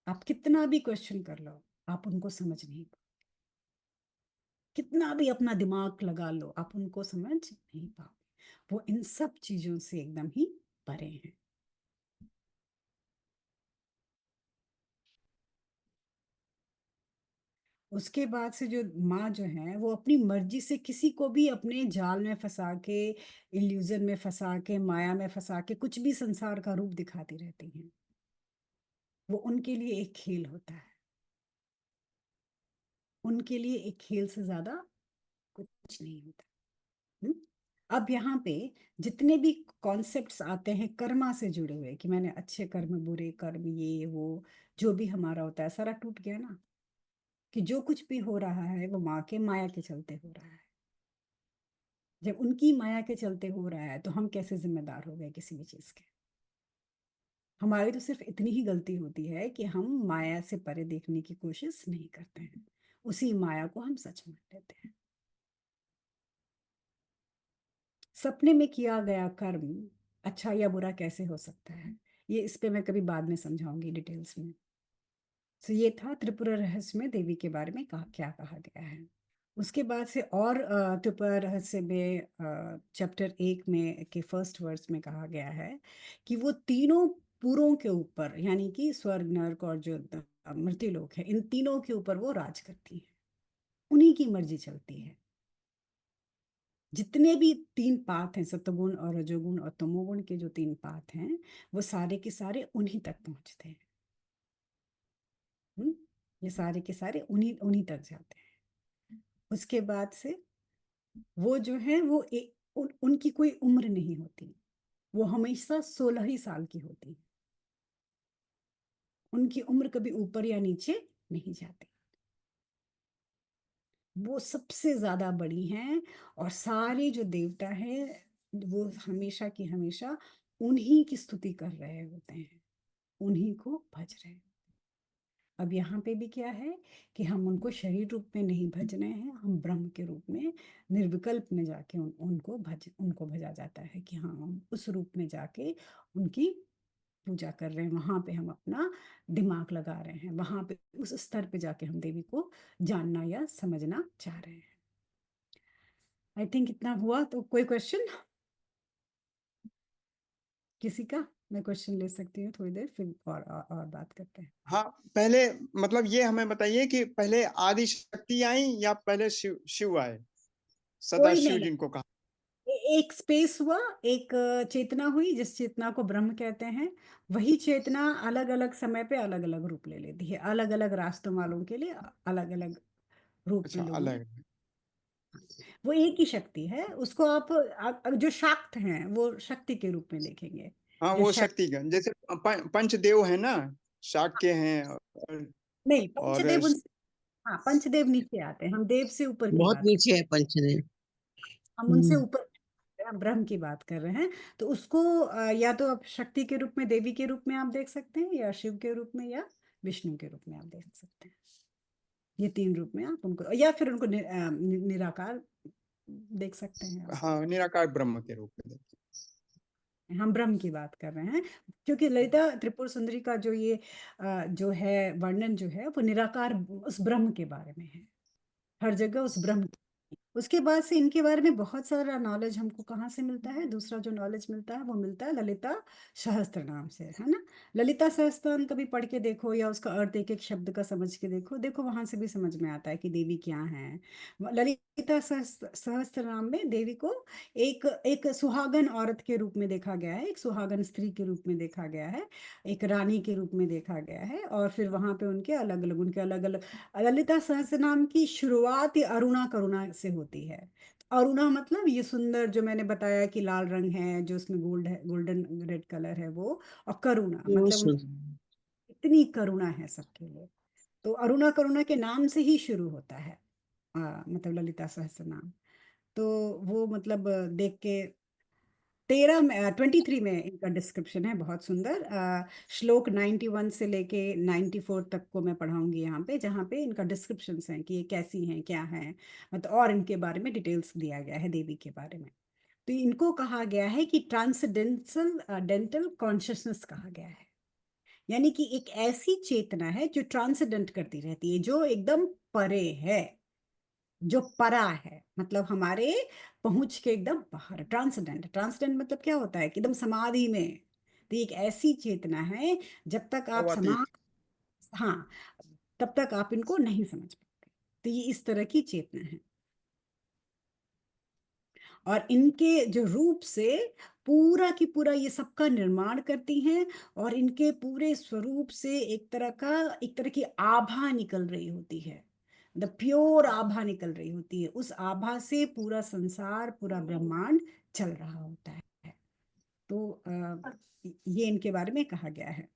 आप कितना भी क्वेश्चन कर लो, आप उनको समझ नहीं पाओ। कितना भी अपना दिमाग लगा लो, आप उनको समझ नहीं पाओ। वो इन सब चीजों से एकदम ही परे हैं। उसके बाद से जो माँ जो है वो अपनी मर्जी से किसी को भी अपने जाल में फंसा के, इल्यूजन में फंसा के, माया में फंसा के कुछ भी संसार का रूप दिखाती रहती हैं। वो उनके लिए एक खेल होता है। उनके लिए एक खेल से ज्यादा कुछ नहीं होता। हम्म? अब यहाँ पे जितने भी कॉन्सेप्ट्स आते हैं कर्मा से जुड़े हुए, कि मैंने अच्छे कर्म, बुरे कर्म, ये वो जो भी हमारा होता है, सारा टूट गया ना। कि जो कुछ भी हो रहा है वो माँ के माया के चलते हो रहा है। जब उनकी माया के चलते हो रहा है तो हम कैसे जिम्मेदार हो गए किसी भी चीज के? हमारी तो सिर्फ इतनी ही गलती होती है कि हम माया से परे देखने की कोशिश नहीं करते हैं, उसी माया को हम सच मान लेते हैं। सपने में किया गया कर्म अच्छा या बुरा कैसे हो सकता है, ये इस पे मैं कभी बाद में समझाऊंगी डिटेल्स में। तो ये था त्रिपुरा रहस्य में देवी के बारे में क्या कहा गया है। उसके बाद से और त्रिपुरा रहस्य में चैप्टर 1 में के फर्स्ट वर्स में कहा गया है कि वो तीनों पुरों के ऊपर, यानी कि स्वर्ग, नरक और जो मृत्युलोक है, इन तीनों के ऊपर वो राज करती है। उन्हीं की मर्जी चलती है। जितने भी तीन पाथ हैं, सत्वगुण और रजोगुण और तमोगुण के जो तीन पाथ हैं, वो सारे के सारे उन्हीं तक पहुंचते हैं। हम्म? ये सारे के सारे उन्हीं उन्हीं तक जाते हैं। उसके बाद से वो जो है वो उनकी कोई उम्र नहीं होती। वो हमेशा 16 ही साल की होती है। उनकी उम्र कभी ऊपर या नीचे नहीं जाती। वो सबसे ज्यादा बड़ी हैं, और सारे जो देवता हैं वो हमेशा की हमेशा उन्हीं की स्तुति कर रहे होते हैं, उन्हीं को भज रहे हैं। अब यहाँ पे भी क्या है कि हम उनको शरीर रूप में नहीं भज रहे हैं, हम ब्रह्म के रूप में, निर्विकल्प में जाके उनको भजा जाता है कि हाँ, हम उस रूप में जाके उनकी पूजा कर रहे हैं। वहां पे हम अपना दिमाग लगा रहे हैं, वहां पे उस स्तर पे जाके हम देवी को जानना या समझना चाह रहे हैं। आई थिंक इतना हुआ। तो कोई क्वेश्चन किसी का? मैं क्वेश्चन ले सकती हूँ थोड़ी देर, फिर और बात करते हैं। हाँ, पहले मतलब ये हमें बताइए कि पहले आदि शक्ति आई या पहले शिव आए, कोई सदाशिव नहीं, जिनको कहा। एक स्पेस हुआ, एक चेतना हुई, जिस चेतना को ब्रह्म कहते हैं। वही चेतना अलग अलग समय पे अलग अलग रूप ले लेती है, अलग अलग रास्तों वालों के लिए अलग अलग रूप में अच्छा, लोगों ने। अलग। वो एक ही शक्ति है, उसको आप जो शाक्त हैं वो शक्ति के रूप में देखेंगे। हाँ, जो वो शक्ति शक्ति का जैसे पंचदेव है ना, शाक्य हैं नहीं, और पंचदेव उनसे, हाँ पंचदेव नीचे आते हैं, हम देव से ऊपर की बहुत बात नीचे है पंचदेव। हम उनसे ऊपर, हम ब्रह्म की बात कर रहे हैं। तो उसको या तो आप शक्ति के रूप में, देवी के रूप में आप देख सकते हैं, या शिव के रूप में, या विष्णु के रूप में आप देख सकते हैं। ये तीन रूप में आप उनको, या फिर उनको निराकार देख सकते हैं आप। हाँ, निराकार ब्रह्म के रूप में देखते हम ब्रह्म की बात कर रहे हैं, क्योंकि ललिता त्रिपुर सुंदरी का जो ये जो है वर्णन जो है वो निराकार उस ब्रह्म के बारे में है, हर जगह उस ब्रह्म। उसके बाद से इनके बारे में बहुत सारा नॉलेज हमको कहाँ से मिलता है, दूसरा जो नॉलेज मिलता है वो मिलता है ललिता सहस्त्र नाम से, है ना। ललिता सहस्त्र नाम कभी पढ़ के देखो, या उसका अर्थ एक एक शब्द का समझ के देखो, देखो वहां से भी समझ में आता है कि देवी क्या है। ललिता सहस्त्र नाम में देवी को एक एक सुहागन औरत के रूप में देखा गया है, एक सुहागन स्त्री के रूप में देखा गया है, एक रानी के रूप में देखा गया है। और फिर वहां पे उनके अलग अलग ललिता सहस्त्रनाम की शुरुआत ही अरुणा करुणा से होती है। अरुणा मतलब ये सुंदर, जो मैंने बताया कि लाल रंग है, जो उसमें गोल्ड है, गोल्डन रेड कलर है वो। और करुणा मतलब इतनी करुणा है सबके लिए। तो अरुणा करुणा के नाम से ही शुरू होता है मतलब ललिता सहस्त्रनाम। तो वो मतलब देख के 23 में इनका डिस्क्रिप्शन है, बहुत सुंदर। श्लोक 91 से लेके 94 तक को मैं पढ़ाऊंगी यहाँ पे, जहाँ पे इनका डिस्क्रिप्शन है कि ये कैसी हैं, क्या है, मतलब और इनके बारे में डिटेल्स दिया गया है देवी के बारे में। तो इनको कहा गया है कि ट्रांसडेंटल डेंटल कॉन्शियसनेस कहा गया है, यानी कि एक ऐसी चेतना है जो ट्रांसडेंट करती रहती है, जो एकदम परे है, जो परा है, मतलब हमारे पहुंच के एकदम बाहर। ट्रांसडेंट, ट्रांसडेंट मतलब क्या होता है कि एकदम समाधि में। तो ये एक ऐसी चेतना है, जब तक आप हैं। हाँ, तब तक आप इनको नहीं समझ पाते। तो ये इस तरह की चेतना है, और इनके जो रूप से पूरा की पूरा ये सबका निर्माण करती हैं। और इनके पूरे स्वरूप से एक तरह की आभा निकल रही होती है, द प्योर आभा निकल रही होती है। उस आभा से पूरा संसार, पूरा ब्रह्मांड चल रहा होता है। तो ये इनके बारे में कहा गया है।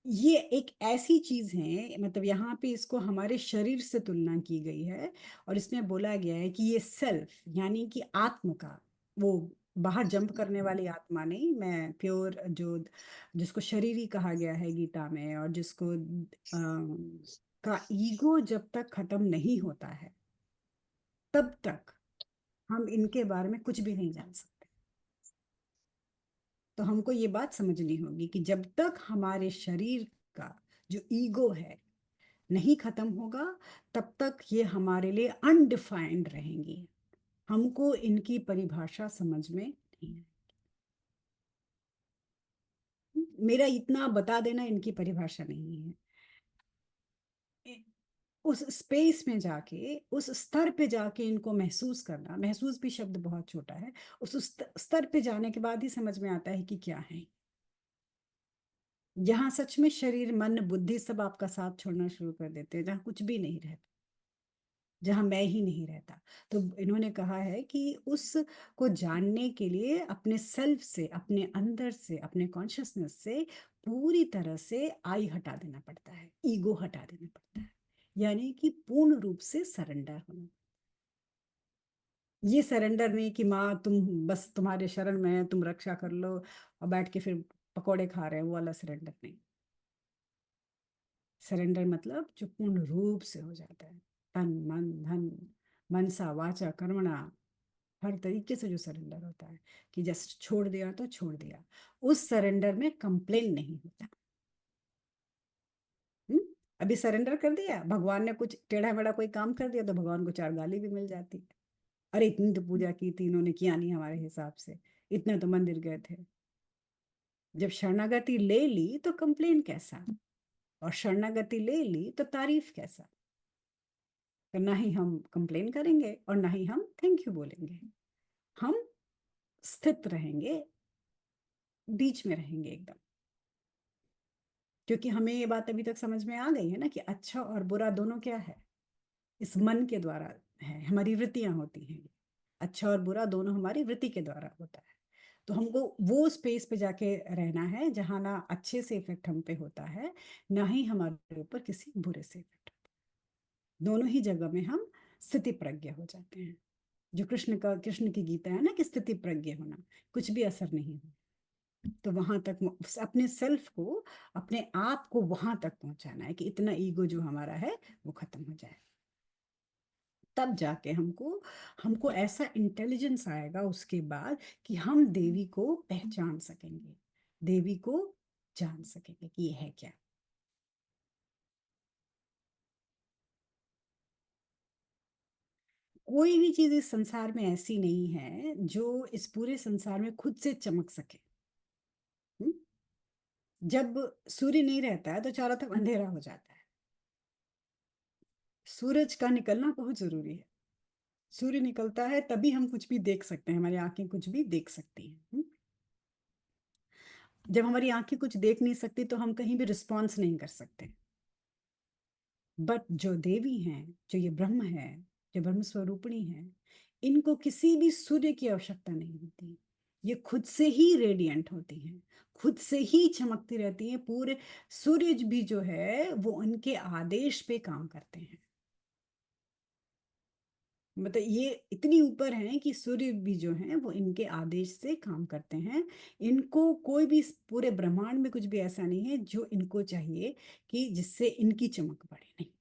ये एक ऐसी चीज है, मतलब यहाँ पे इसको हमारे शरीर से तुलना की गई है, और इसमें बोला गया है कि ये सेल्फ, यानी कि आत्म का, वो बाहर जंप करने वाली आत्मा नहीं, मैं प्योर जो, जिसको शरीर ही कहा गया है गीता में, और जिसको का ईगो जब तक खत्म नहीं होता है तब तक हम इनके बारे में कुछ भी नहीं जान सकते। तो हमको ये बात समझनी होगी कि जब तक हमारे शरीर का जो ईगो है नहीं खत्म होगा, तब तक ये हमारे लिए अनडिफाइंड रहेंगी। हमको इनकी परिभाषा समझ में नहीं है। मेरा इतना बता देना इनकी परिभाषा नहीं है। उस स्पेस में जाके, उस स्तर पे जाके इनको महसूस करना, महसूस भी शब्द बहुत छोटा है, उस स्तर पे जाने के बाद ही समझ में आता है कि क्या है। जहाँ सच में शरीर, मन, बुद्धि सब आपका साथ छोड़ना शुरू कर देते हैं, जहाँ कुछ भी नहीं रहता, जहां मैं ही नहीं रहता। तो इन्होंने कहा है कि उस को जानने के लिए अपने सेल्फ से, अपने अंदर से, अपने कॉन्शियसनेस से पूरी तरह से आई हटा देना पड़ता है, ईगो हटा देना पड़ता है, यानी कि पूर्ण रूप से सरेंडर होना। ये सरेंडर नहीं कि माँ तुम बस तुम्हारे शरण में है, तुम रक्षा कर लो और बैठ के फिर पकोड़े खा रहे हैं, वो वाला सरेंडर नहीं। सरेंडर मतलब जो पूर्ण रूप से हो जाता है, तन मन धन, मनसा वाचा कर्मणा, हर तरीके से जो सरेंडर होता है, कि जस्ट छोड़ दिया तो छोड़ दिया। उस सरेंडर में कंप्लेन नहीं होता। हुँ? अभी सरेंडर कर दिया, भगवान ने कुछ टेढ़ा मेढ़ा कोई काम कर दिया तो भगवान को 4 गाली भी मिल जाती है। अरे इतनी तो पूजा की थी, इन्होंने किया नहीं हमारे हिसाब से, इतने तो मंदिर गए थे। जब शरणागति ले ली तो कंप्लेन कैसा, और शरणागति ले ली तो तारीफ कैसा। तो ना ही हम कंप्लेन करेंगे और ना ही हम थैंक यू बोलेंगे। हम स्थित रहेंगे, बीच में रहेंगे एकदम। क्योंकि हमें ये बात अभी तक समझ में आ गई है ना कि अच्छा और बुरा दोनों क्या है, इस मन के द्वारा है, हमारी वृत्तियां होती हैं। अच्छा और बुरा दोनों हमारी वृत्ति के द्वारा होता है। तो हमको वो स्पेस पे जाके रहना है जहाँ ना अच्छे से इफेक्ट हम पे होता है, ना ही हमारे ऊपर किसी बुरे से इफेक्ट होता है। दोनों ही जगह में हम स्थिति प्रज्ञ हो जाते हैं। जो कृष्ण की गीता है ना कि स्थिति प्रज्ञ होना, कुछ भी असर नहीं हो। तो वहां तक अपने सेल्फ को, अपने आप को वहां तक पहुंचाना है कि इतना ईगो जो हमारा है वो खत्म हो जाए। तब जाके हमको हमको ऐसा इंटेलिजेंस आएगा उसके बाद कि हम देवी को पहचान सकेंगे, देवी को जान सकेंगे कि ये है क्या। कोई भी चीज इस संसार में ऐसी नहीं है जो इस पूरे संसार में खुद से चमक सके। हुँ? जब सूर्य नहीं रहता है तो चारों तरफ अंधेरा हो जाता है। सूरज का निकलना बहुत जरूरी है। सूर्य निकलता है तभी हम कुछ भी देख सकते हैं, हमारी आंखें कुछ भी देख सकती हैं। जब हमारी आंखें कुछ देख नहीं सकती तो हम कहीं भी रिस्पॉन्स नहीं कर सकते। बट जो देवी हैं, जो ये ब्रह्म है, जो ब्रह्म स्वरूपिणी है, इनको किसी भी सूर्य की आवश्यकता नहीं होती। ये खुद से ही रेडिएंट होती हैं, खुद से ही चमकती रहती हैं। पूरे सूर्य भी जो है वो उनके आदेश पे काम करते हैं। मतलब ये इतनी ऊपर हैं कि सूर्य भी जो है वो इनके आदेश से काम करते हैं। इनको कोई भी पूरे ब्रह्मांड में कुछ भी ऐसा नहीं है जो इनको चाहिए कि जिससे इनकी चमक बढ़े, नहीं।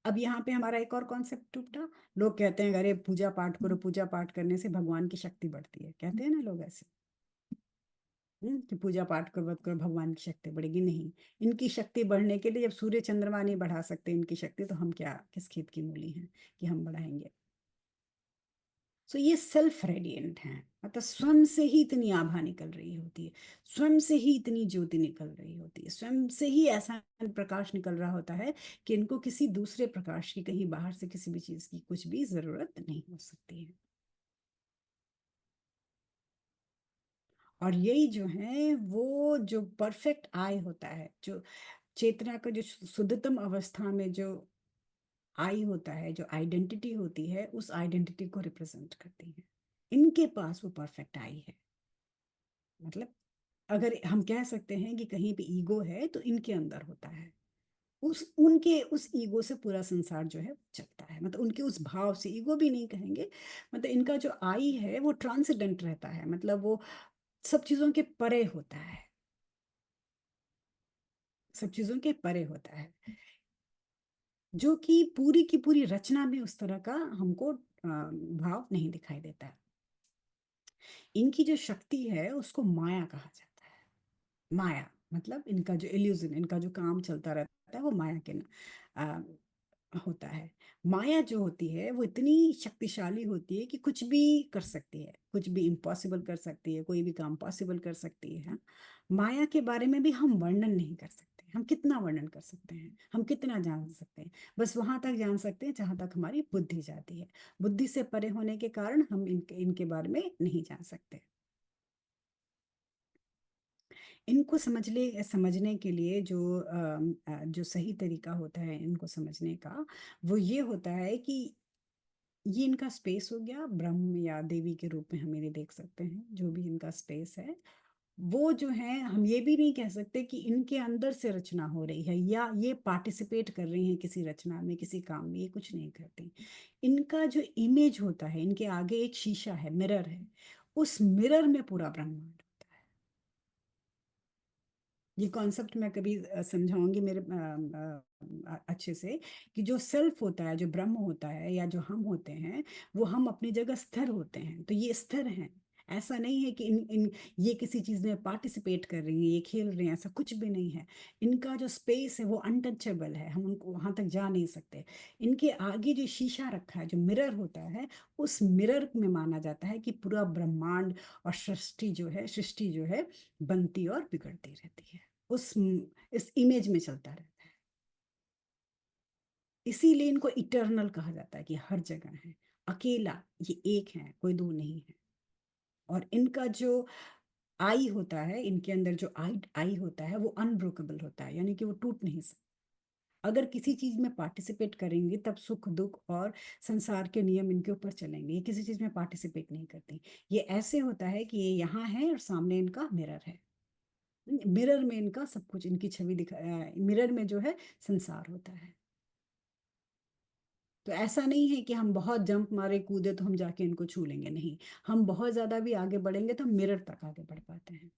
अब यहाँ पे हमारा एक और कॉन्सेप्ट टूटा। लोग कहते हैं अरे पूजा पाठ करो, पूजा पाठ करने से भगवान की शक्ति बढ़ती है, कहते हैं ना लोग ऐसे। कि पूजा पाठ करो, मत करो, भगवान की शक्ति बढ़ेगी। नहीं, इनकी शक्ति बढ़ने के लिए जब सूर्य चंद्रमा नहीं बढ़ा सकते इनकी शक्ति, तो हम क्या, किस खेत की मूली हैं कि हम बढ़ाएंगे। सो ये सेल्फ रेडिएंट हैं, मतलब स्वयं से ही इतनी आभा निकल रही होती है, स्वयं से ही इतनी ज्योति निकल रही होती है, स्वयं से ही ऐसा प्रकाश निकल रहा होता है कि इनको किसी दूसरे प्रकाश की, कहीं बाहर से किसी भी चीज की कुछ भी जरूरत नहीं हो सकती है। और यही जो है वो जो परफेक्ट आई होता है, जो चेतना का जो शुद्धतम अवस्था में जो आई होता है, जो आइडेंटिटी होती है, उस आइडेंटिटी को रिप्रेजेंट करती है। इनके पास वो परफेक्ट आई है। मतलब अगर हम कह सकते हैं कि कहीं पे ईगो है तो इनके अंदर होता है। उनके उस ईगो से पूरा संसार जो है चलता है। मतलब उनके उस भाव से, ईगो भी नहीं कहेंगे, मतलब इनका जो आई है वो ट्रांसेंडेंट रहता है। मतलब वो सब चीजों के परे होता है, सब चीजों के परे होता है, जो कि पूरी की पूरी रचना में उस तरह का हमको भाव नहीं दिखाई देता है। इनकी जो शक्ति है उसको माया कहा जाता है। माया मतलब इनका जो इल्यूजन, इनका जो काम चलता रहता है वो माया के होता है। माया जो होती है वो इतनी शक्तिशाली होती है कि कुछ भी कर सकती है, कुछ भी इम्पॉसिबल कर सकती है, कोई भी काम पॉसिबल कर सकती है। माया के बारे में भी हम वर्णन नहीं कर सकते। हम कितना वर्णन कर सकते हैं, हम कितना जान सकते हैं? बस वहां तक जान सकते हैं जहां तक हमारी बुद्धि जाती है। बुद्धि से परे होने के कारण हम इनके बारे में नहीं जान सकते। इनको समझने के लिए जो सही तरीका होता है इनको समझने का, वो ये होता है कि ये इनका स्पेस हो गया, ब्रह्म या देवी के रूप में हम इन्हें देख सकते हैं, जो भी इनका स्पेस है। वो जो है, हम ये भी नहीं कह सकते कि इनके अंदर से रचना हो रही है या ये पार्टिसिपेट कर रही हैं किसी रचना में, किसी काम में, ये कुछ नहीं करती। इनका जो इमेज होता है, इनके आगे एक शीशा है, मिरर है, उस मिरर में पूरा ब्रह्मांड। ये कॉन्सेप्ट मैं कभी समझाऊंगी मेरे अच्छे से, कि जो सेल्फ होता है, जो ब्रह्म होता है या जो हम होते हैं, वो हम अपनी जगह स्थिर होते हैं। तो ये स्थिर हैं, ऐसा नहीं है कि इन ये किसी चीज में पार्टिसिपेट कर रही हैं, ये खेल रहे हैं, ऐसा कुछ भी नहीं है। इनका जो स्पेस है वो अनटचेबल है, हम उनको वहां तक जा नहीं सकते। इनके आगे जो शीशा रखा है, जो मिरर होता है, उस मिरर में माना जाता है कि पूरा ब्रह्मांड और सृष्टि जो है बनती और बिगड़ती रहती है। उस इस इमेज में चलता रहता है। इसीलिए इनको इटर्नल कहा जाता है कि हर जगह है, अकेला, ये एक है, कोई दो नहीं है। और इनका जो आई होता है, इनके अंदर जो आई आई होता है वो अनब्रोकेबल होता है, यानी कि वो टूट नहीं सकता। अगर किसी चीज में पार्टिसिपेट करेंगे तब सुख दुख और संसार के नियम इनके ऊपर चलेंगे। ये किसी चीज में पार्टिसिपेट नहीं करती। ये ऐसे होता है कि ये यहाँ है और सामने इनका मिरर है। मिरर में इनका सब कुछ, इनकी छवि दिखा, मिरर में जो है संसार होता है। तो ऐसा नहीं है कि हम बहुत जंप मारे कूदे तो हम जाके इनको छू लेंगे, नहीं। हम बहुत ज्यादा भी आगे बढ़ेंगे तो हम मिरर तक आगे बढ़ पाते हैं।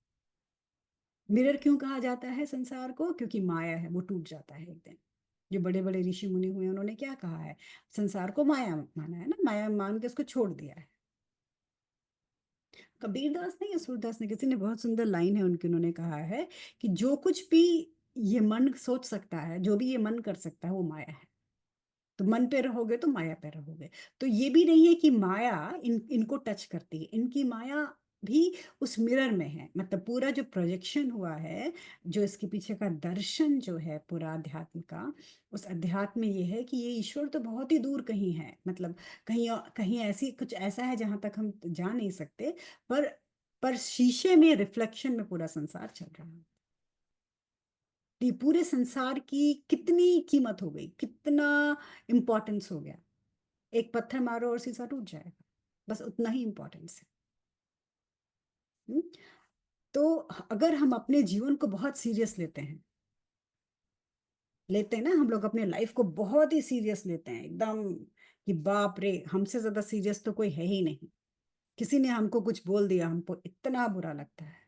मिरर क्यों कहा जाता है संसार को? क्योंकि माया है, वो टूट जाता है एक दिन। जो बड़े बड़े ऋषि मुनि हुए उन्होंने क्या कहा है? संसार को माया माना है ना, माया मान के उसको छोड़ दिया है। कबीरदास ने या सूरदास ने, किसी ने, बहुत सुंदर लाइन है उनकी, उन्होंने कहा है कि जो कुछ भी ये मन सोच सकता है, जो भी ये मन कर सकता है, वो माया है। तो मन पे रहोगे तो माया पे रहोगे। तो ये भी नहीं है कि माया इनको टच करती है, इनकी माया भी उस मिरर में है। मतलब पूरा जो प्रोजेक्शन हुआ है, जो इसके पीछे का दर्शन जो है पूरा अध्यात्म का, उस अध्यात्म में ये है कि ये ईश्वर तो बहुत ही दूर कहीं है। मतलब कहीं कहीं ऐसी कुछ ऐसा है जहां तक हम जा नहीं सकते, पर शीशे में रिफ्लेक्शन में पूरा संसार चल रहा है। तो ये पूरे संसार की कितनी कीमत हो गई, कितना इंपॉर्टेंस हो गया। एक पत्थर मारो और शीशा टूट जाएगा, बस उतना ही इंपॉर्टेंस है। हम्म? तो अगर हम अपने जीवन को बहुत सीरियस लेते हैं ना, हम लोग अपने लाइफ को बहुत ही सीरियस लेते हैं एकदम, कि बाप रे, हमसे ज्यादा सीरियस तो कोई है ही नहीं। किसी ने हमको कुछ बोल दिया, हमको इतना बुरा लगता है।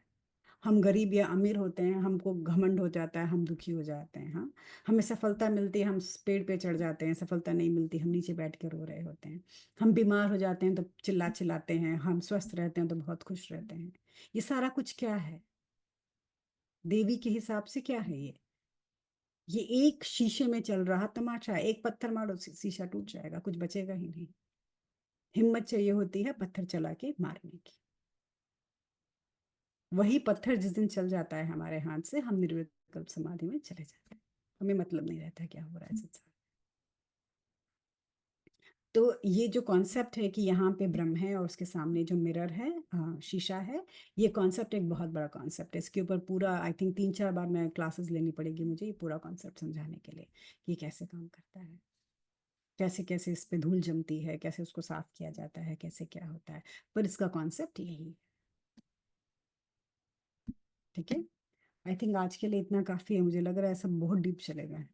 हम गरीब या अमीर होते हैं, हमको घमंड हो जाता है, हम दुखी हो जाते हैं। हाँ, हमें सफलता मिलती है, हम पेड़ पे चढ़ जाते हैं। सफलता नहीं मिलती, हम नीचे बैठ के रो रहे होते हैं। हम बीमार हो जाते हैं तो चिल्लाते हैं। हम स्वस्थ रहते हैं तो बहुत खुश रहते हैं। ये सारा कुछ क्या है? देवी के हिसाब से क्या है ये एक शीशे में चल रहा तमाशा है। एक पत्थर मारो, शीशा टूट जाएगा, कुछ बचेगा ही नहीं। हिम्मत चाहिए होती है पत्थर चला के मारने की। वही पत्थर जिस दिन चल जाता है हमारे हाथ से, हम निर्विकल्प समाधि में चले जाते हैं। हमें मतलब नहीं रहता क्या हो रहा है संसार। तो ये जो कॉन्सेप्ट है कि यहाँ पे ब्रह्म है और उसके सामने जो मिरर है, शीशा है, ये कॉन्सेप्ट एक बहुत बड़ा कॉन्सेप्ट है। इसके ऊपर पूरा आई थिंक 3-4 बार मैं क्लासेस लेनी पड़ेगी मुझे ये पूरा कॉन्सेप्ट समझाने के लिए कि कैसे काम करता है, कैसे कैसे इस पे धूल जमती है, कैसे उसको साफ किया जाता है, कैसे क्या होता है। पर इसका कॉन्सेप्ट यही है। ठीक है, आई थिंक आज के लिए इतना काफी है। मुझे लग रहा है सब बहुत डीप चले गए।